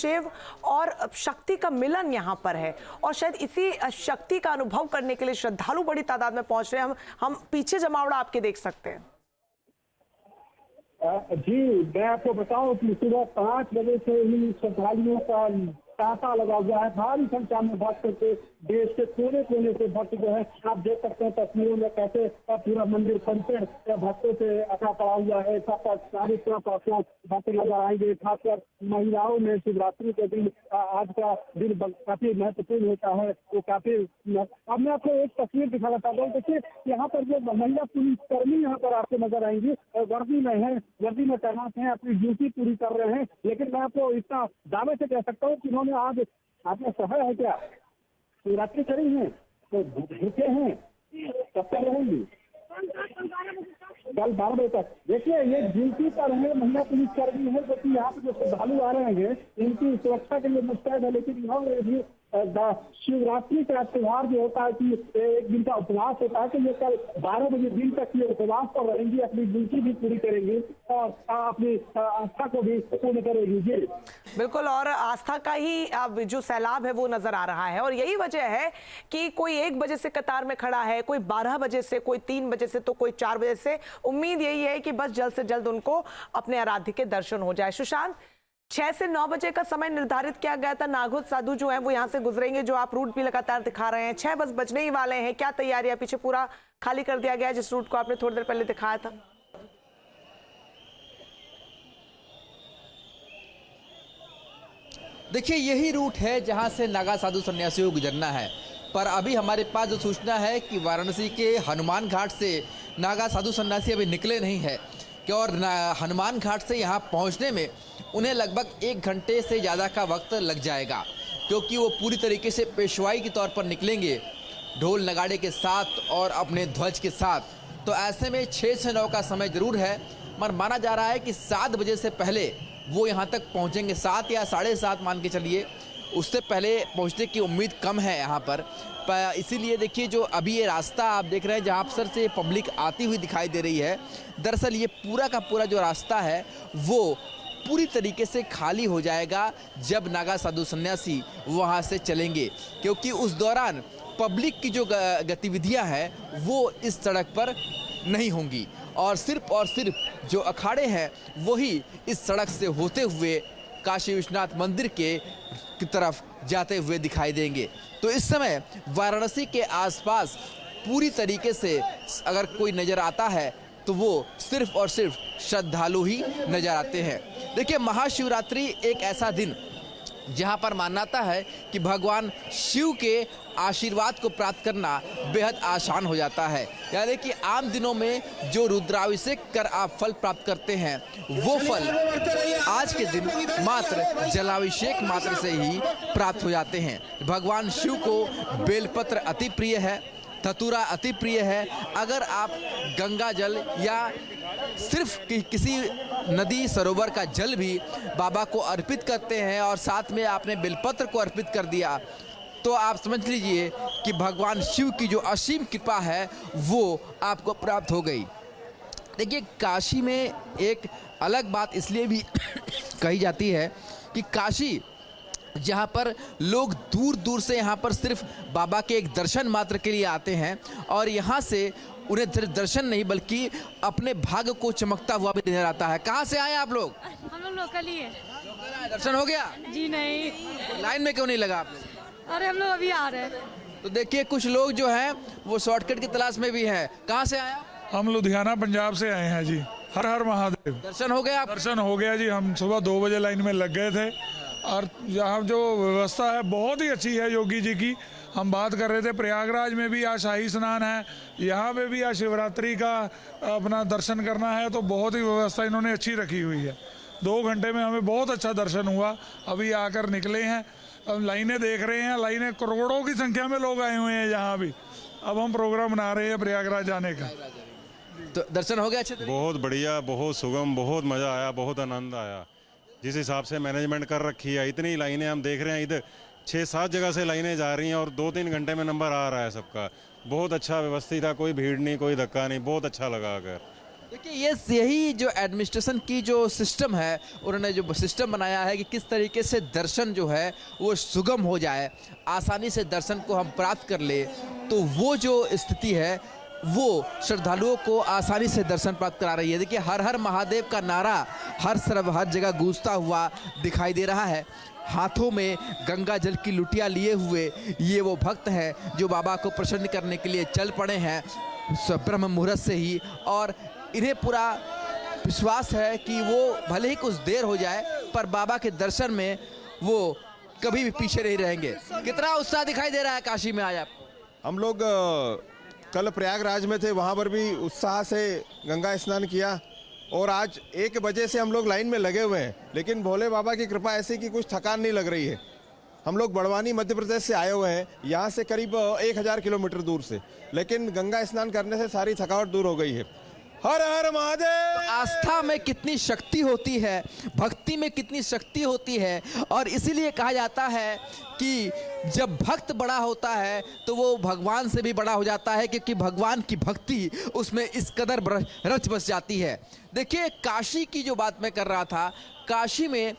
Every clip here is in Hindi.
शिव और शक्ति का मिलन यहाँ पर है और शायद इसी शक्ति का अनुभव करने के लिए श्रद्धालु बड़ी तादाद में पहुंच रहे हैं। हम पीछे जमावड़ा आपके देख सकते हैं। जी, मैं आपको बताऊं कि सुबह 5 बजे से ही श्रद्धालुओं का तांता लगा हुआ है। भारी संख्या में भक्त के देश के कोने कोने से भक्त जो है, आप देख सकते हैं तस्वीरों में कैसे पूरा मंदिर परिसर भक्तों से अटा पड़ा हुआ है। सारी तरफ आपको भक्त नजर आएंगे। खासकर महिलाओं में शिवरात्रि के दिन आज का दिन काफी महत्वपूर्ण होता है। वो काफी, अब मैं आपको एक तस्वीर दिखाना चाहता हूँ। देखिए यहाँ पर जो महिला पुलिसकर्मी यहाँ पर आपको नजर आएंगी, वर्दी में है, वर्दी में तैनात है, अपनी ड्यूटी पूरी कर रहे हैं। लेकिन मैं आपको इतना दावे से कह सकता हूँ कि उन्होंने आज आपने सफर है क्या, शिवरात्रि करी है तो भूखे हैं, कब तक रहेंगी? कल 12 बजे तक। देखिए ये ड्यूटी पर है, महिला पुलिसकर्मी है, जो कि यहाँ पे जो श्रद्धालु आ रहे हैं इनकी सुरक्षा के लिए मुस्तैद है। लेकिन यहाँ भी शिवरात्रि का त्योहार जो होता है कि एक दिन का उपवास होता है, तो ये कल 12 बजे दिन तक ये उपवास पर रहेंगी, अपनी ड्यूटी भी पूरी करेंगी और अपनी आस्था को भी पूर्ण करेगी। जी बिल्कुल, और आस्था का ही अब जो सैलाब है वो नजर आ रहा है और यही वजह है कि कोई 1 बजे से कतार में खड़ा है, कोई 12 बजे से, कोई 3 बजे से, तो कोई 4 बजे से। उम्मीद यही है कि बस जल्द से जल्द उनको अपने आराध्य के दर्शन हो जाए। सुशांत, 6 से 9 बजे का समय निर्धारित किया गया था। नागोद साधु जो है वो यहाँ से गुजरेंगे, जो आप रूट भी लगातार दिखा रहे हैं। 6 बस बजने ही वाले हैं। क्या तैयारियां, पीछे पूरा खाली कर दिया गया है जिस रूट को आपने थोड़ी देर पहले दिखाया था? देखिए यही रूट है जहां से नागा साधु सन्यासियों को गुजरना है, पर अभी हमारे पास जो सूचना है कि वाराणसी के हनुमान घाट से नागा साधु सन्यासी अभी निकले नहीं है कि और हनुमान घाट से यहाँ पहुँचने में उन्हें लगभग 1 घंटे से ज़्यादा का वक्त लग जाएगा, क्योंकि वो पूरी तरीके से पेशवाई के तौर पर निकलेंगे ढोल नगाड़े के साथ और अपने ध्वज के साथ। तो ऐसे में 6 से 9 का समय ज़रूर है, मगर माना जा रहा है कि 7 बजे से पहले वो यहाँ तक पहुँचेंगे। 7 या 7:30 मान के चलिए, उससे पहले पहुँचने की उम्मीद कम है यहाँ पर। इसीलिए देखिए जो अभी ये रास्ता आप देख रहे हैं जहाँ अक्सर से पब्लिक आती हुई दिखाई दे रही है, दरअसल ये पूरा का पूरा जो रास्ता है वो पूरी तरीके से खाली हो जाएगा जब नागा साधु सन्यासी वहाँ से चलेंगे, क्योंकि उस दौरान पब्लिक की जो गतिविधियाँ हैं वो इस सड़क पर नहीं होंगी और सिर्फ जो अखाड़े हैं वही इस सड़क से होते हुए काशी विश्वनाथ मंदिर की तरफ जाते हुए दिखाई देंगे। तो इस समय वाराणसी के आसपास पूरी तरीके से अगर कोई नज़र आता है तो वो सिर्फ और सिर्फ श्रद्धालु ही नज़र आते हैं। देखिए महाशिवरात्रि एक ऐसा दिन जहां पर मान्यता है कि भगवान शिव के आशीर्वाद को प्राप्त करना बेहद आसान हो जाता है। यानी कि आम दिनों में जो रुद्राभिषेक कर आप फल प्राप्त करते हैं वो फल आज के दिन मात्र जलाभिषेक मात्र से ही प्राप्त हो जाते हैं। भगवान शिव को बेलपत्र अति प्रिय है, धतूरा अति प्रिय है। अगर आप गंगा जल या सिर्फ किसी नदी सरोवर का जल भी बाबा को अर्पित करते हैं और साथ में आपने बेलपत्र को अर्पित कर दिया, तो आप समझ लीजिए कि भगवान शिव की जो असीम कृपा है वो आपको प्राप्त हो गई। देखिए काशी में एक अलग बात इसलिए भी कही जाती है कि काशी जहाँ पर लोग दूर दूर से यहाँ पर सिर्फ बाबा के एक दर्शन मात्र के लिए आते हैं और यहाँ से उन्हें दर्शन नहीं बल्कि अपने भाग्य को चमकता हुआ भी नजर आता है। कहाँ से आए आप लोग? हम लोग लोकल ही है। दर्शन हो गया? जी नहीं। लाइन में क्यों नहीं लगा आप लोग? अरे हम लोग अभी आ रहे हैं। तो देखिए कुछ लोग जो हैं वो शॉर्टकट की तलाश में भी हैं। कहाँ से आया? हम लुधियाना पंजाब से आए हैं जी। हर हर महादेव। दर्शन हो गया? दर्शन हो गया जी। हम सुबह 2 बजे लाइन में लग गए थे और यहाँ जो व्यवस्था है बहुत ही अच्छी है योगी जी की। हम बात कर रहे थे प्रयागराज में भी आज शाही स्नान है, यहाँ पे भी आज शिवरात्रि का अपना दर्शन करना है, तो बहुत ही व्यवस्था इन्होंने अच्छी रखी हुई है। 2 घंटे में हमें बहुत अच्छा दर्शन हुआ। अभी आकर निकले हैं, अब लाइनें देख रहे हैं। लाइनें करोड़ों की संख्या में लोग आए हुए हैं यहाँ भी। अब हम प्रोग्राम बना रहे हैं प्रयागराज जाने का। तो दर्शन हो गया अच्छे तरीके? बहुत बढ़िया, बहुत सुगम, बहुत मज़ा आया, बहुत आनंद आया। जिस हिसाब से मैनेजमेंट कर रखी है, इतनी लाइनें हम देख रहे हैं, इधर 6-7 जगह से लाइनें जा रही हैं और 2-3 घंटे में नंबर आ रहा है सबका। बहुत अच्छा व्यवस्थित था, कोई भीड़ नहीं, कोई धक्का नहीं, बहुत अच्छा लगा। अगर देखिए यही जो एडमिनिस्ट्रेशन की जो सिस्टम है, उन्होंने जो सिस्टम बनाया है कि किस तरीके से दर्शन जो है वो सुगम हो जाए, आसानी से दर्शन को हम प्राप्त कर ले, तो वो जो स्थिति है वो श्रद्धालुओं को आसानी से दर्शन प्राप्त करा रही है। देखिए हर हर महादेव का नारा हर जगह गूंजता हुआ दिखाई दे रहा है। हाथों में गंगा जल की लुटिया लिए हुए ये वो भक्त हैं जो बाबा को प्रसन्न करने के लिए चल पड़े हैं ब्रह्म मुहूर्त से ही, और इन्हें पूरा विश्वास है कि वो भले ही कुछ देर हो जाए पर बाबा के दर्शन में वो कभी भी पीछे नहीं रहेंगे। कितना उत्साह दिखाई दे रहा है काशी में आज आप? हम लोग कल प्रयागराज में थे, वहाँ पर भी उत्साह से गंगा स्नान किया और आज 1 बजे से हम लोग लाइन में लगे हुए हैं, लेकिन भोले बाबा की कृपा ऐसी कि कुछ थकान नहीं लग रही है। हम लोग बड़वानी मध्य प्रदेश से आए हुए हैं, यहाँ से करीब 1000 किलोमीटर दूर से, लेकिन गंगा स्नान करने से सारी थकावट दूर हो गई है। हर हर महादेव। आस्था में कितनी शक्ति होती है, भक्ति में कितनी शक्ति होती है, और इसीलिए कहा जाता है कि जब भक्त बड़ा होता है तो वो भगवान से भी बड़ा हो जाता है, क्योंकि भगवान की भक्ति उसमें इस कदर रच बस जाती है। देखिए काशी की जो बात मैं कर रहा था, काशी में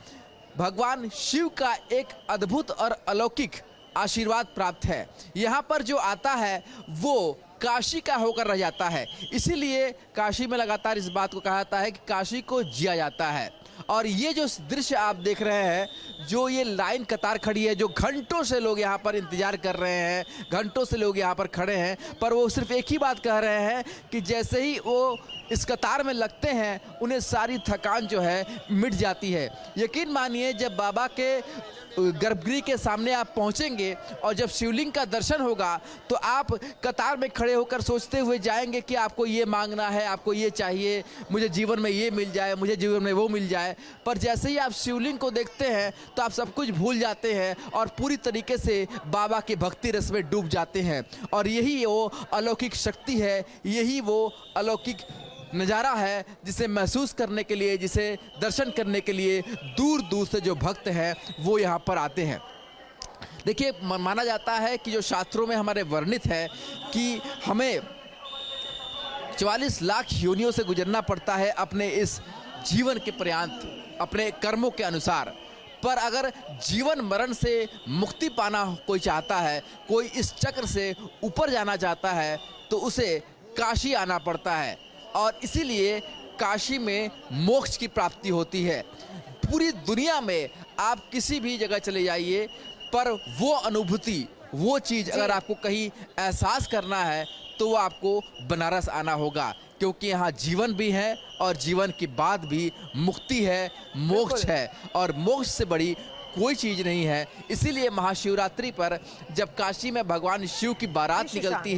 भगवान शिव का एक अद्भुत और अलौकिक आशीर्वाद प्राप्त है। यहाँ पर जो आता है वो काशी का होकर रह जाता है। इसीलिए काशी में लगातार इस बात को कहा जाता है कि काशी को जिया जाता है। और ये जो दृश्य आप देख रहे हैं, जो ये लाइन कतार खड़ी है, जो घंटों से लोग यहाँ पर इंतजार कर रहे हैं, घंटों से लोग यहाँ पर खड़े हैं, पर वो सिर्फ एक ही बात कह रहे हैं कि जैसे ही वो इस कतार में लगते हैं उन्हें सारी थकान जो है मिट जाती है। यकीन मानिए जब बाबा के गर्भगृह के सामने आप पहुंचेंगे और जब शिवलिंग का दर्शन होगा तो आप कतार में खड़े होकर सोचते हुए जाएंगे कि आपको ये मांगना है, आपको ये चाहिए, मुझे जीवन में ये मिल जाए, मुझे जीवन में वो मिल जाए। पर जैसे ही आप शिवलिंग को देखते हैं तो आप सब कुछ भूल जाते हैं और पूरी तरीके से बाबा के भक्ति रस में डूब जाते हैं। और यही वो अलौकिक शक्ति है, यही वो अलौकिक नज़ारा है जिसे महसूस करने के लिए, जिसे दर्शन करने के लिए दूर दूर से जो भक्त हैं वो यहाँ पर आते हैं। देखिए माना जाता है कि जो शास्त्रों में हमारे वर्णित है कि हमें 44 लाख योनियों से गुजरना पड़ता है अपने इस जीवन के पर्यांत, अपने कर्मों के अनुसार। पर अगर जीवन मरण से मुक्ति पाना कोई चाहता है, कोई इस चक्र से ऊपर जाना चाहता है, तो उसे काशी आना पड़ता है। और इसीलिए काशी में मोक्ष की प्राप्ति होती है। पूरी दुनिया में आप किसी भी जगह चले जाइए, पर वो अनुभूति, वो चीज़ अगर आपको कहीं एहसास करना है तो वो आपको बनारस आना होगा, क्योंकि यहाँ जीवन भी है और जीवन के बाद भी मुक्ति है, मोक्ष है, और मोक्ष से बड़ी कोई चीज़ नहीं है। इसीलिए महाशिवरात्रि पर जब काशी में भगवान शिव की बारात निकलती है